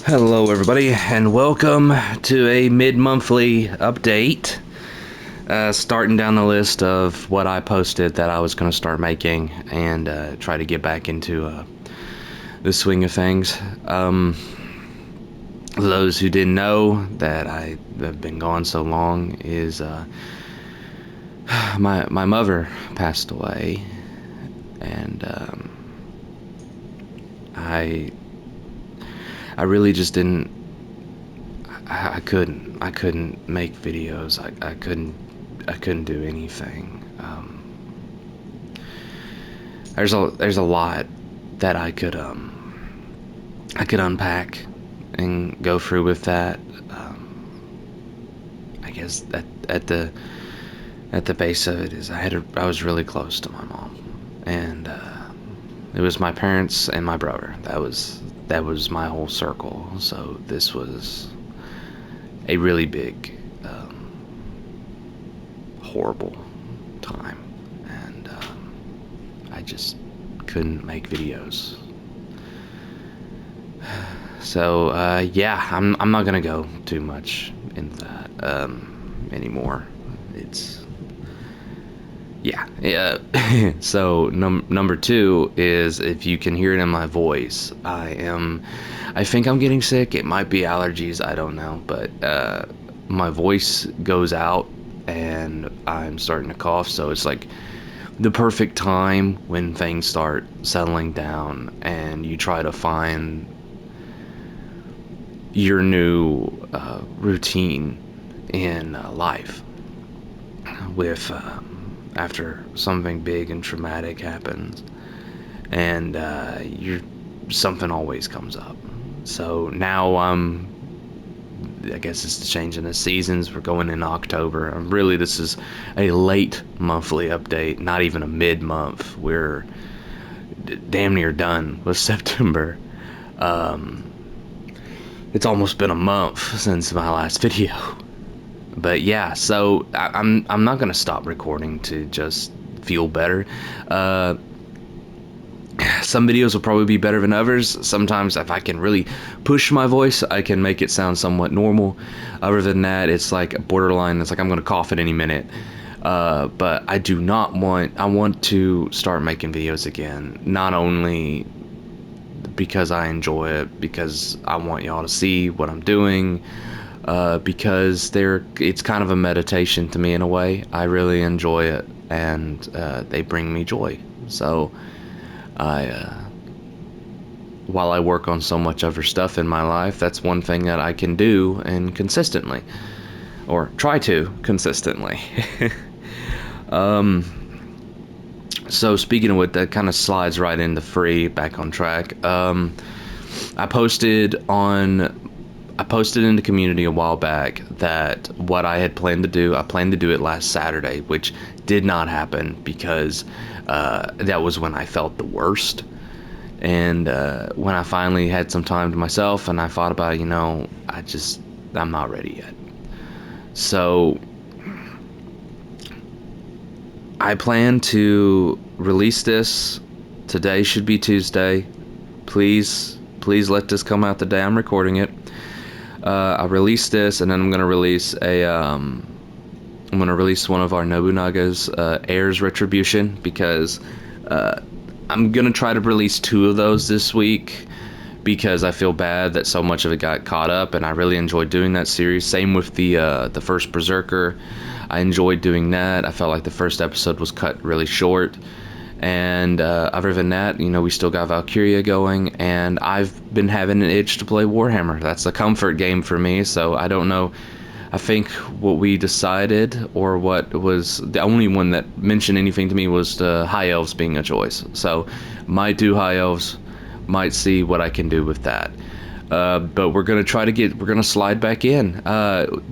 Hello, everybody, and welcome to a mid-monthly update. Starting down the list of what I posted that I was going to start making and try to get back into the swing of things. Those who didn't know that I have been gone so long is my mother passed away, and I really just didn't. I couldn't make videos. I couldn't do anything. There's a lot that I could unpack and go through with that. I guess at the base of it is I was really close to my mom, and it was my parents and my brother. That was my whole circle. So this was a really big, horrible time, and I just couldn't make videos. So yeah, I'm not gonna go too much into that anymore. It's yeah. So number two is, if you can hear it in my voice, I think I'm getting sick. It might be allergies, I don't know, but my voice goes out and I'm starting to cough, so it's like the perfect time when things start settling down and you try to find your new routine in life with after something big and traumatic happens, and something always comes up. So now I guess it's the change in the seasons. We're going in October. And really, this is a late monthly update, not even a mid-month. We're damn near done with September. It's almost been a month since my last video. But yeah, so I'm not gonna stop recording to just feel better. Some videos will probably be better than others. Sometimes if I can really push my voice, I can make it sound somewhat normal. Other than that, it's like a borderline. It's like I'm gonna cough at any minute. But I want to start making videos again. Not only because I enjoy it, because I want y'all to see what I'm doing, because it's kind of a meditation to me in a way. I really enjoy it, and they bring me joy. So while I work on so much other stuff in my life, that's one thing that I can do and consistently, or try to consistently. So speaking of what, that kind of slides right into free, back on track. I posted in the community a while back that what I had planned to do, I planned to do it last Saturday, which did not happen because that was when I felt the worst. And when I finally had some time to myself and I thought about it, I'm not ready yet. So I plan to release this. Today should be Tuesday. Please let this come out the day I'm recording it. I'll release this, and then I'm gonna release one of our Nobunaga's Heirs Retribution, because I'm gonna try to release 2 of those this week, because I feel bad that so much of it got caught up, and I really enjoyed doing that series. Same with the first Berserker. I enjoyed doing that. I felt like the first episode was cut really short. And other than that, we still got Valkyria going, and I've been having an itch to play Warhammer. That's a comfort game for me, so I don't know. I think what we decided, or what was the only one that mentioned anything to me, was the High Elves being a choice. So might do High Elves, might see what I can do with that. But we're gonna slide back in.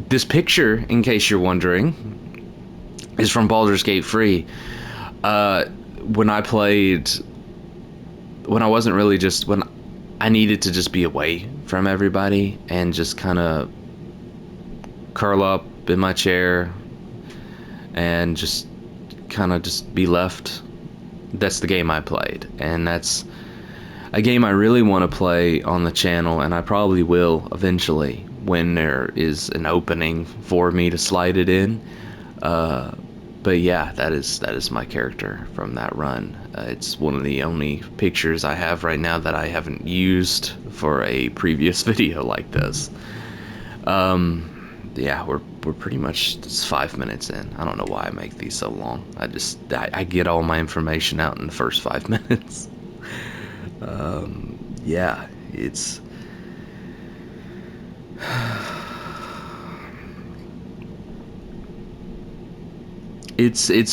This picture, in case you're wondering, is from Baldur's Gate 3. When I wasn't really when I needed to just be away from everybody and just kind of curl up in my chair and just kind of just be left. That's the game I played, and A game I really want to play on the channel, and I probably will eventually when there is an opening for me to slide it in. But yeah, that is my character from that run. It's one of the only pictures I have right now that I haven't used for a previous video like this. Yeah, we're pretty much it's 5 minutes in. I don't know why I make these so long. I get all my information out in the first 5 minutes. Yeah, it's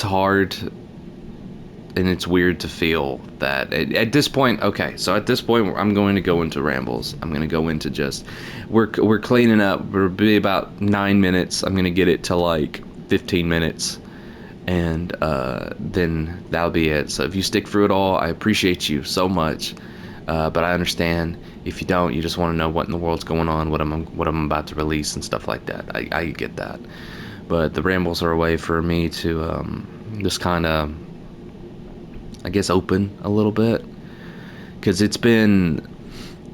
hard and it's weird to feel that at this point. Okay, so at this point I'm going to go into rambles. I'm going to go into just we're cleaning up. We'll be about 9 minutes. I'm going to get it to like 15 minutes, and then that'll be it. So if you stick through it all, I appreciate you so much. But I understand if you don't, you just want to know what in the world's going on, what I'm about to release and stuff like that. I get that, but the rambles are a way for me to just kind of, I guess, open a little bit, because it's been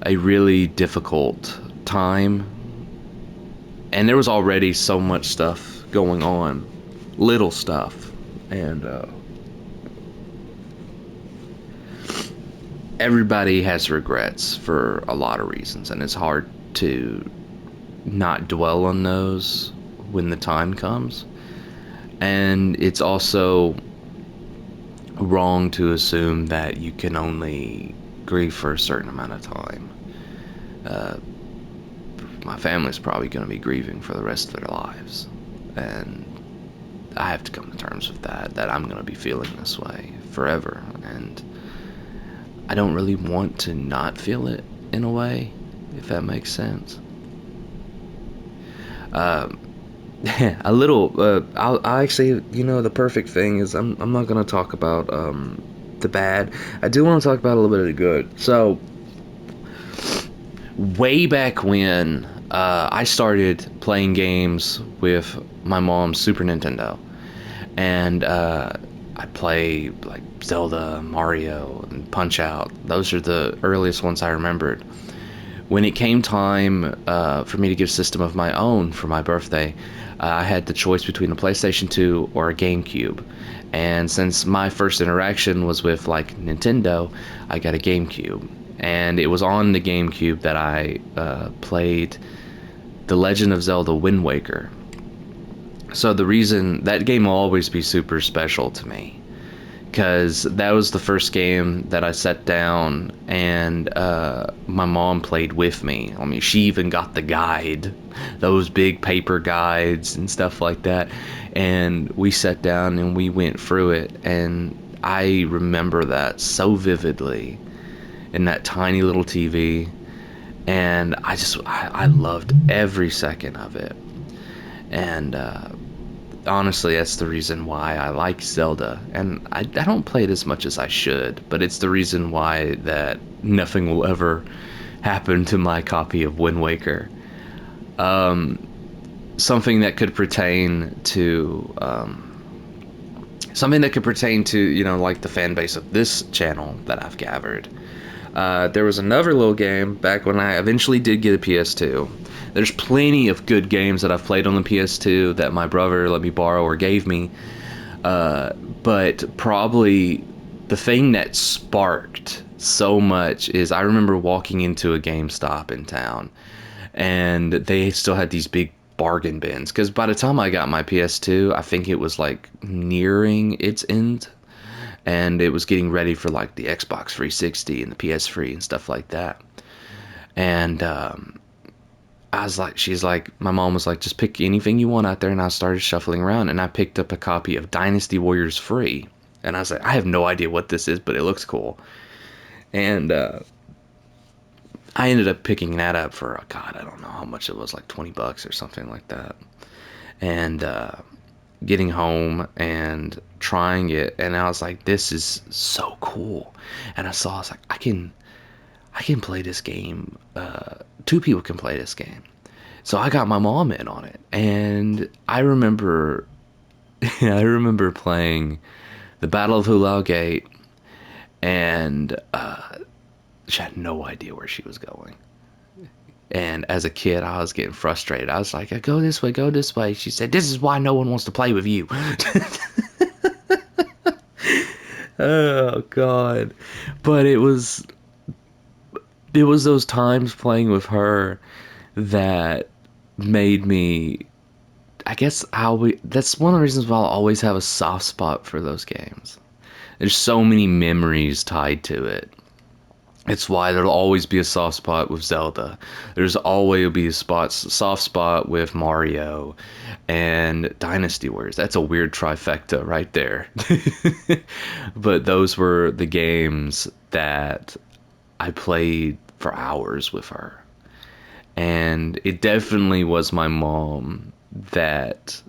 a really difficult time, and there was already so much stuff going on, little stuff, and everybody has regrets for a lot of reasons, and it's hard to not dwell on those when the time comes. And it's also wrong to assume that you can only grieve for a certain amount of time. Uh, my family's probably going to be grieving for the rest of their lives, and I have to come to terms with that I'm going to be feeling this way forever, and I don't really want to not feel it in a way, if that makes sense. A little, I actually, the perfect thing is I'm not going to talk about the bad. I do want to talk about a little bit of the good. So, way back when I started playing games with my mom's Super Nintendo, and I play like Zelda, Mario, and Punch Out. Those are the earliest ones I remembered. When it came time for me to get a system of my own for my birthday, I had the choice between a PlayStation 2 or a GameCube. And since my first interaction was with like Nintendo, I got a GameCube. And it was on the GameCube that I played The Legend of Zelda Wind Waker. So the reason that game will always be super special to me, because that was the first game that I sat down and my mom played with me. I mean, she even got the guide, those big paper guides and stuff like that. And we sat down and we went through it. And I remember that so vividly in that tiny little TV. And I loved every second of it. And honestly, that's the reason why I like Zelda, and I don't play it as much as I should, but it's the reason why that nothing will ever happen to my copy of Wind Waker. Something that could pertain to like the fan base of this channel that I've gathered. There was another little game back when I eventually did get a PS2. There's plenty of good games that I've played on the PS2 that my brother let me borrow or gave me. But probably the thing that sparked so much is I remember walking into a GameStop in town, and they still had these big bargain bins. Because by the time I got my PS2, I think it was like nearing its end, and it was getting ready for like the Xbox 360 and the PS3 and stuff like that. And my mom was like, just pick anything you want out there. And I started shuffling around, and I picked up a copy of Dynasty Warriors Free. And I was like, I have no idea what this is, but it looks cool. And I ended up picking that up for, God, I don't know how much it was, like $20 or something like that. And getting home and trying it, and I was like, this is so cool. And I was like, I can play this game. Two people can play this game. So I got my mom in on it, and I remember playing the Battle of Hulao Gate, and She had no idea where she was going. And as a kid, I was getting frustrated. I was like, go this way, go this way. She said, this is why no one wants to play with you. Oh, God. But it was those times playing with her that made me, I guess, that's one of the reasons why I'll always have a soft spot for those games. There's so many memories tied to it. It's why there'll always be a soft spot with Zelda. There's always be a soft spot with Mario and Dynasty Warriors. That's a weird trifecta right there. But those were the games that I played for hours with her. And it definitely was my mom that,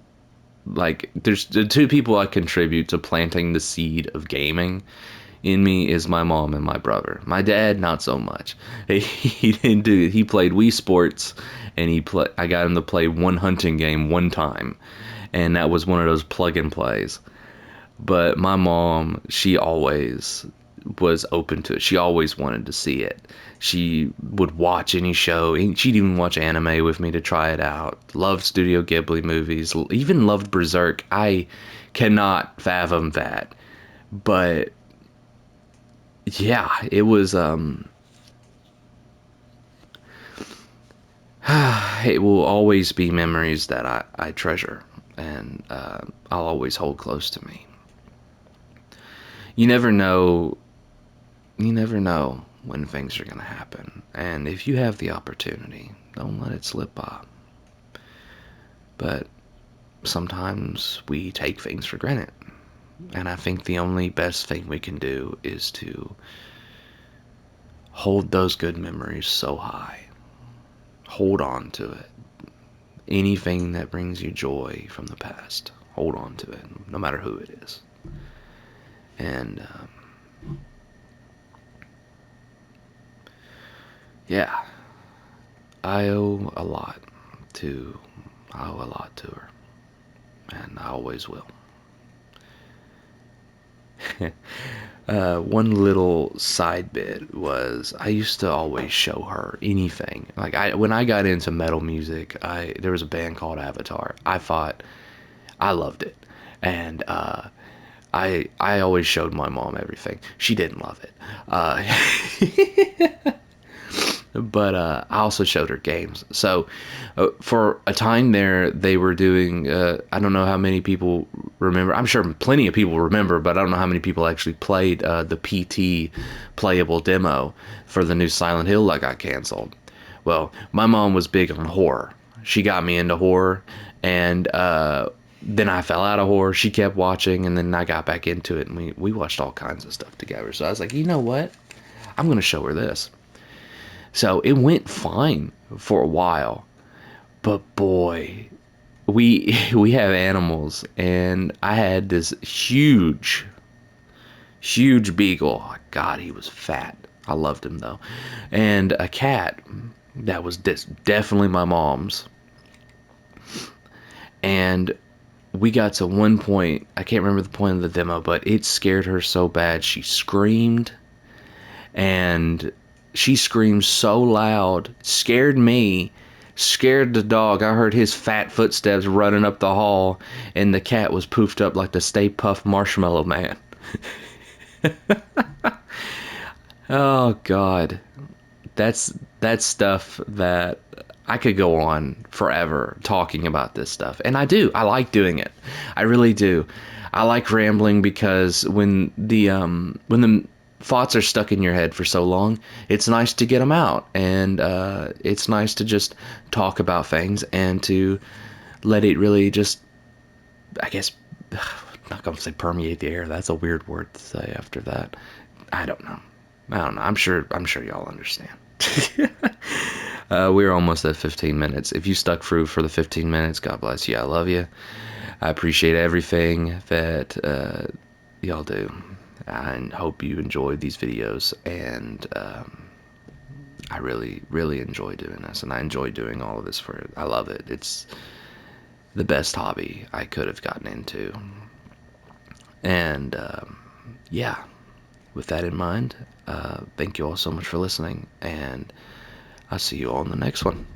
like, there's the two people I contribute to planting the seed of gaming in me is my mom and my brother. My dad, not so much. He didn't do. He played Wii Sports, and I got him to play one hunting game one time, and that was one of those plug and plays. But my mom, she always was open to it. She always wanted to see it. She would watch any show. She'd even watch anime with me to try it out. Loved Studio Ghibli movies. Even loved Berserk. I cannot fathom that. But yeah, it was it will always be memories that I treasure, and I'll always hold close to me. You never know, you never know when things are going to happen, and if you have the opportunity, don't let it slip by. But sometimes we take things for granted, and I think the only best thing we can do is to hold those good memories so high. Hold on to it. Anything that brings you joy from the past, hold on to it, no matter who it is. And yeah, I owe a lot to I owe a lot to her, and I always will. One little side bit was I used to always show her anything. Like when I got into metal music, there was a band called Avatar. I loved it, and I always showed my mom everything. She didn't love it, but I also showed her games. So for a time there, they were doing. I don't know how many people remember. I'm sure plenty of people remember, but I don't know how many people actually played the PT playable demo for the new Silent Hill that got canceled. Well, my mom was big on horror. She got me into horror, and then I fell out of horror. She kept watching, and then I got back into it, and we watched all kinds of stuff together. So I was like, you know what? I'm gonna show her this. So it went fine for a while, but boy, we have animals, and I had this huge beagle. Oh, God, he was fat. I loved him though, and a cat that was definitely my mom's. And we got to one point, I can't remember the point of the demo, but it scared her so bad she screamed, and she screamed so loud, scared me, scared the dog. I heard his fat footsteps running up the hall, and the cat was poofed up like the Stay Puft Marshmallow Man. Oh God, that's stuff that I could go on forever talking about this stuff. And I do. I like doing it. I really do. I like rambling because when the thoughts are stuck in your head for so long, it's nice to get them out, and it's nice to just talk about things and to let it really just, I guess, I'm not gonna say permeate the air. That's a weird word to say after that. I don't know. I don't know. I'm sure y'all understand. We're almost at 15 minutes. If you stuck through for the 15 minutes, God bless you. I love you. I appreciate everything that y'all do. I hope you enjoyed these videos. And I really, really enjoy doing this. And I enjoy doing all of this I love it. It's the best hobby I could have gotten into. And yeah. with that in mind, thank you all so much for listening, and I'll see you all in the next one.